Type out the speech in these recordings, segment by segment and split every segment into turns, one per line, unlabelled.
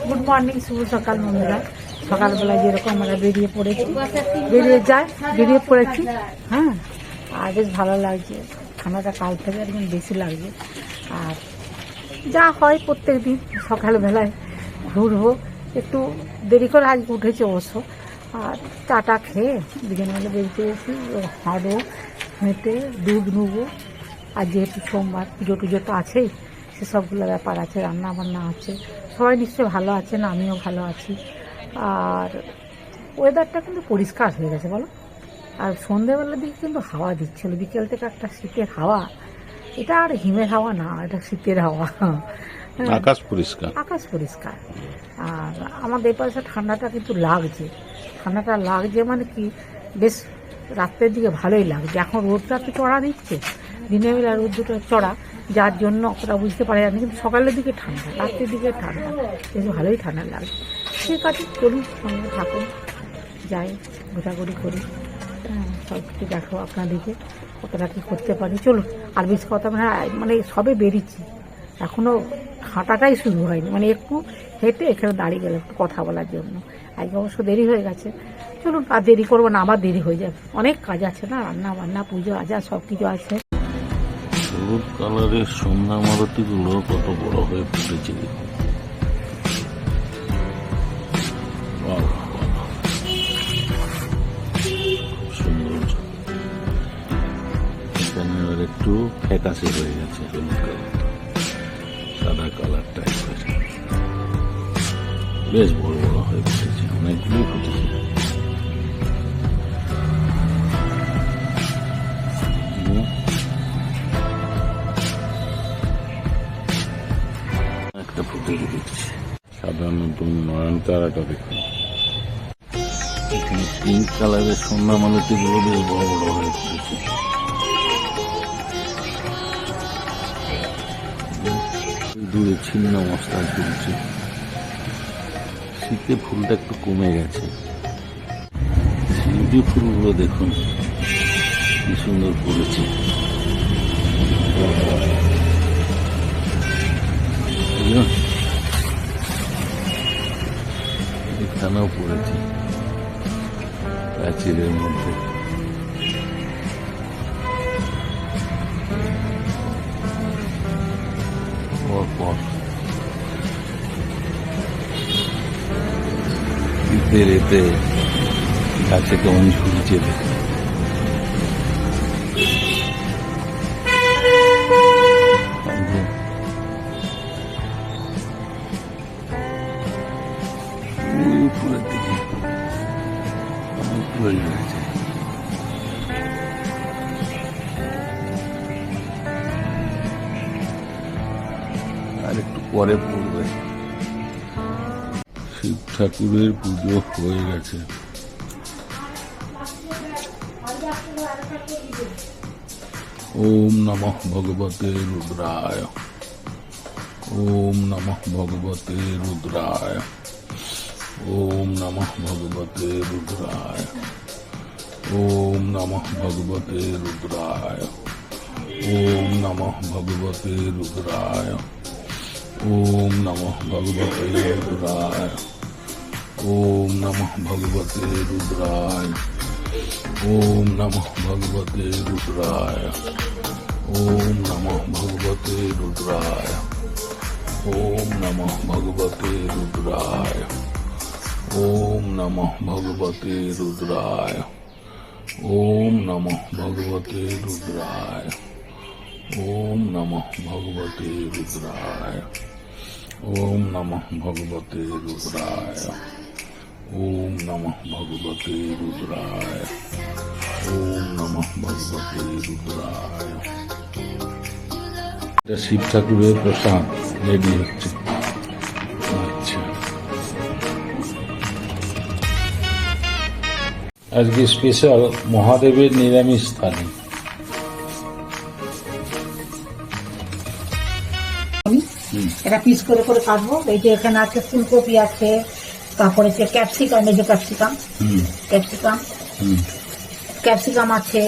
Good morning, শুভ সকাল বন্ধুরা। সকালবেলায় যেরকম আমরা বেরিয়ে পড়েছি। হ্যাঁ, আর বেশ ভালো লাগছে। ঠান্ডাটা কাল থেকে একদম বেশি লাগছে। আর যা হয় প্রত্যেক দিন সকালবেলায় ঘুরবো, একটু দেরি করে আজকে উঠেছি অবশ্য। আর চাটা খেয়ে দুজনে মিলে বেরিয়ে এসেছি, হাঁটবো, হেঁটে দুধ নেবো। আর যেহেতু সোমবার, পুজো টুজো তো আছেই, সেসবগুলো ব্যাপার আছে, রান্না বান্না আছে। সবাই নিশ্চয়ই ভালো আছেন, আমিও ভালো আছি। আর ওয়েদারটা কিন্তু পরিষ্কার হয়ে গেছে বলো। আর সন্ধ্যেবেলার দিকে কিন্তু হাওয়া দিচ্ছিল, বিকেল থেকে একটা শীতের হাওয়া। এটা আর হিমের হাওয়া না, এটা শীতের হাওয়া।
আকাশ পরিষ্কার,
আকাশ পরিষ্কার। আর আমাদের পাশে ঠান্ডাটা কিন্তু লাগছে, ঠান্ডাটা লাগছে মানে কি, বেশ রাত্রের দিকে ভালোই লাগছে। এখন রোদটা তো চড়া দিচ্ছে, দিনের বেলা রোদ্রটা চড়া, যার জন্য অতটা বুঝতে পারা যায়নি। কিন্তু সকালের দিকে ঠান্ডা, রাত্রের দিকে ঠান্ডা, বেশ ভালোই ঠান্ডা লাগছে। ঠিক আছে, চলুন সঙ্গে থাকুন, যাই ঘোরাঘুরি করি। সব কিছু দেখো আপনাদেরকে কতটা কী করতে পারি। চলুন, আর বেশি কথা মানে সবে বেরিয়েছি, এখনও হাঁটাটাই শুরু হয়নি। মানে একটু হেঁটে এখানে দাঁড়িয়ে গেলাম একটু কথা বলার জন্য। আজকে অবশ্য দেরি হয়ে গেছে। চলুন, আর দেরি করবো না, আবার দেরি হয়ে যাবে। অনেক কাজ আছে না, রান্না বান্না, পুজো আচার সব কিছু আছে।
হলুদ কালারের সন্ধ্যা মারতিগুলো কত বড় হয়ে ফুটেছে। সুন্দর। এখানে আর একটু ফ্যাকাশে হয়ে গেছে হলুদ কালার, সাদা কালার টাইপের। বেশ বড় বড় হয়ে ফুটেছে, অনেকগুলো ফুটেছে। একটা ফুটে দেখছি, সাধারণত নয়নতারাটা দেখুন। এখানে পিঙ্ক কালারের সন্ধ্যা মালতী গুলো বেশ বড় বড় হয়ে ফুটেছে। দূরে ছিন্ন মশলা ঝুলছে। শীতে ফুলটা একটু কমে গেছে। শিউলি ফুলগুলো দেখুন কি সুন্দর ফুলেছে। এখানেও পড়েছে প্রাচীরের মধ্যে। পরপর শীতের এতে গাছে কেমন ঝুলছে দেখে। ফুলের দিকে অনেক ফুল রয়েছে। আর একটু পরে পড়বে। শিব ঠাকুরের পুজো হয়ে গেছে। ওম নমঃ ভগবতে রুদ্রায়। ওম নমঃ ভগবতে রুদ্রায়। ওম নমঃ ভগবতে রুদ্রায়। ওম নমঃ ভগবতে রুদ্রায়। ওম নমঃ ভগবতে রুদ্রায়। ওম নমঃ ভগবতে রুদ্রায়। ওম নমঃ ভগবতে রুদ্রায়। ওম নমঃ ভগবতে রুদ্রায়। ওম নমঃ ভগবতে রুদ্রায়। ওম নমঃ ভগবতে রুদ্রায়। ওম নমঃ ভগবতে রুদ্রায়। ওম নমঃ ভগবতে রুদ্রায়। ওম নমঃ ভগবতে রুদ্রায়। ওম নমঃ ভগবতে রুদ্রায়। ওম নমঃ ভগবতে রুদ্রায়। ওম নমঃ ভগবতে রুদ্রায়। এটা শিব ঠাকুরের প্রসাদ রেডি হচ্ছে। আচ্ছা, আজকে স্পেশাল মহাদেবের নিরামিষ থালি।
এটা পিস করে করে কাটবো। এই যে এখানে আছে ফুলকপি আছে, তারপরে ক্যাপসিকাম, এই যে ক্যাপসিকাম, ক্যাপসিকাম আছে,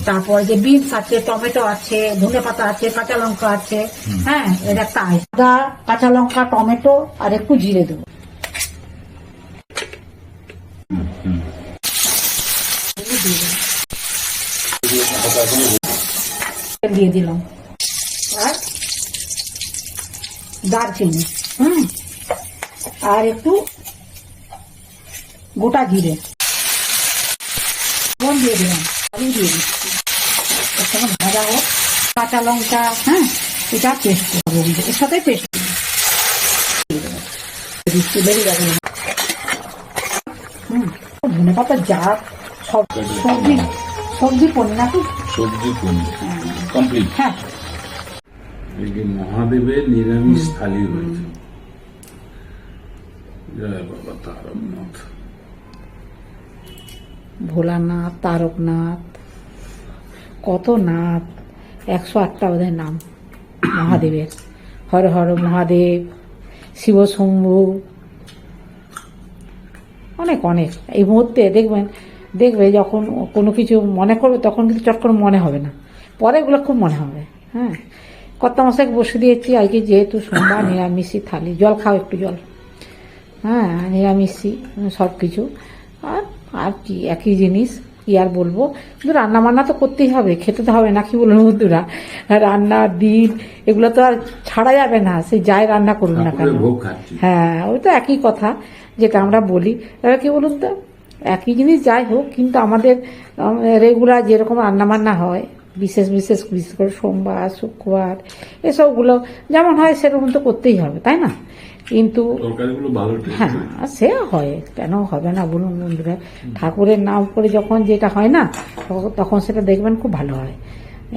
তারপর যে বিনস আছে, টমেটো আছে, ধনে পাতা আছে, কাঁচা লঙ্কা আছে। হ্যাঁ, এর একটা আদা, কাঁচা লঙ্কা, টমেটো আর একটু জিরে দেবো। দিয়ে দিলাম আর দারচিনি, আর একটু গোটা জিরে দিয়ে দিলাম, আলু দিয়ে দিচ্ছি। এর সঙ্গে ভাজা হোক, কাঁচা লঙ্কা, হ্যাঁ, এটা পেস্ট করবো, এর সাথে পেস্ট দিচ্ছি, বেরিয়ে যাবে না। ধনে পাতা যা সব সবজি পনির নাকি
সবজি পনির কমপ্লিট।
হ্যাঁ,
এই যে মহাদেবের নিরামিষ থালি রয়েছে। জয় বাবা তারকনাথ।
ভোলানাথ, তারকনাথ, কত নাথ, 108টা বোধহয় নাম মহাদেবের। হর হর মহাদেব, শিব শম্ভু, অনেক অনেক। এই মুহূর্তে দেখবে যখন কোনো কিছু মনে করবে তখন কিন্তু চট করে মনে হবে না, পরে এগুলো খুব মনে হবে। হ্যাঁ, কর্তা মশাইকে বসে দিয়েছি আজকে, যেহেতু সোমবার, নিরামিষই থালি। জল খাও, একটু জল। হ্যাঁ, নিরামিষই সব কিছু। আর কি একই জিনিস, কি আর বলবো। কিন্তু রান্না বান্না তো করতেই হবে, খেতে তো হবে, নাকি বলুন বন্ধুরা। রান্নার দিন এগুলো তো আর ছাড়া যাবে না, সে যাই রান্না করুন না কেন। হ্যাঁ, ওই তো একই কথা যেটা আমরা বলি। এবার কি বলুন তো, একই জিনিস যাই হোক, কিন্তু আমাদের রেগুলার যেরকম রান্নাবান্না হয়, বিশেষ করে সোমবার, শুক্রবার, এসবগুলো যেমন হয় সেরকম তো করতেই হবে, তাই না? কিন্তু হ্যাঁ, সে হয়, কেন হবে না বলুন বন্ধুরা। ঠাকুরের নাম করে যখন যেটা হয় না, তখন সেটা দেখবেন খুব ভালো হয়।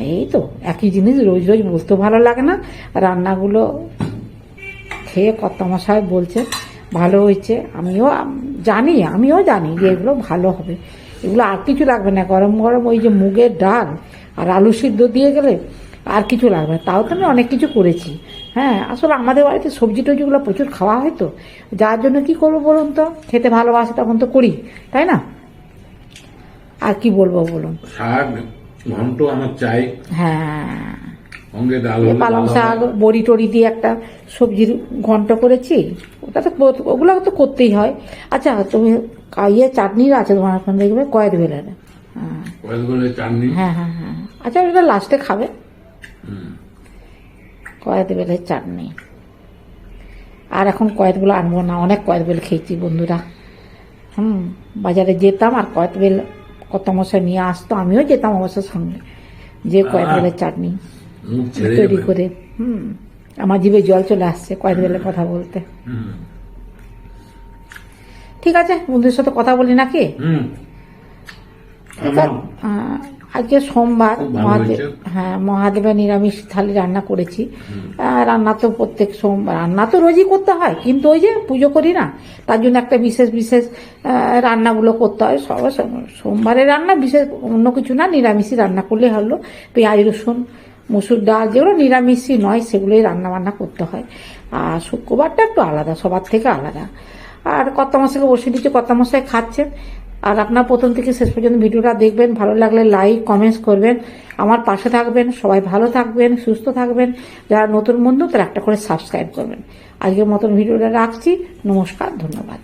এই তো একই জিনিস রোজ রোজ বলতেও ভালো লাগে না। রান্নাগুলো খেয়ে কর্তামশাই বলছে ভালো হয়েছে, আমিও জানি যে এগুলো ভালো হবে। এগুলো আর কিছু লাগবে না, গরম গরম ওই যে মুগের ডাল আর আলু সিদ্ধ দিয়ে গেলে আর কিছু লাগবে না। তাও তো আমি অনেক কিছু করেছি। হ্যাঁ, আসলে আমাদের বাড়িতে সবজি টবজিগুলো প্রচুর খাওয়া হয়, তো যার জন্য কি করবো বলুন তো, খেতে ভালোবাসে তখন তো করি, তাই না? আর কি বলবো বলুন।
শাক ঘন্ট আমার চাই।
হ্যাঁ,
পালং
শাক, বড়ি টড়ি দিয়ে একটা সবজির ঘন্ট করেছি, ওগুলো তো করতেই হয়। আচ্ছা, তুমি চাটনির আছে তোমার এখন, দেখবে কয়েদ বেলের। হ্যাঁ হ্যাঁ হ্যাঁ, আচ্ছা, ওটা লাস্টে খাবে। কয়েদ বেলের চাটনি। আর এখন কয়েদগুলো আনবো না, অনেক কয়েদ বেল খেয়েছি বন্ধুরা। বাজারে যেতাম আর কয়েদ বেল কর্তামশাই নিয়ে আসতো, আমিও যেতাম অবশ্যই সঙ্গে, যে কয়েদ বেলের চাটনি তৈরি করে। আমার জিভে জল চলে আসছে কয়েদ বেলের কথা বলতে। ঠিক আছে, বন্ধুদের সাথে কথা বলি নাকি? আজকে সোমবার, মহাদেবের নিরামিষ থালি রান্না করেছি। রান্না তো প্রত্যেক সোমবার, রান্না তো রোজই করতে হয়, কিন্তু ওই যে পুজো করি না, তার জন্য একটা বিশেষ রান্নাগুলো করতে হয়। সোমবারের রান্না বিশেষ অন্য কিছু না, নিরামিষই রান্না করলে হলো। পেঁয়াজ রসুন, মসুর ডাল, যেগুলো নিরামিষই নয় সেগুলোই রান্না বান্না করতে হয়। আর শুক্রবারটা একটু আলাদা, সবার থেকে আলাদা। আর কর্তামশাইকে বসে দিচ্ছে, কর্তামশাই খাচ্ছেন। আর আপনার প্রথম থেকে শেষ পর্যন্ত ভিডিওটা দেখবেন, ভালো লাগলে লাইক কমেন্টস করবেন, আমার পাশে থাকবেন। সবাই ভালো থাকবেন, সুস্থ থাকবেন। যারা নতুন বন্ধু তারা একটা করে সাবস্ক্রাইব করবেন। আজকের মতন ভিডিওটা রাখছি। নমস্কার, ধন্যবাদ।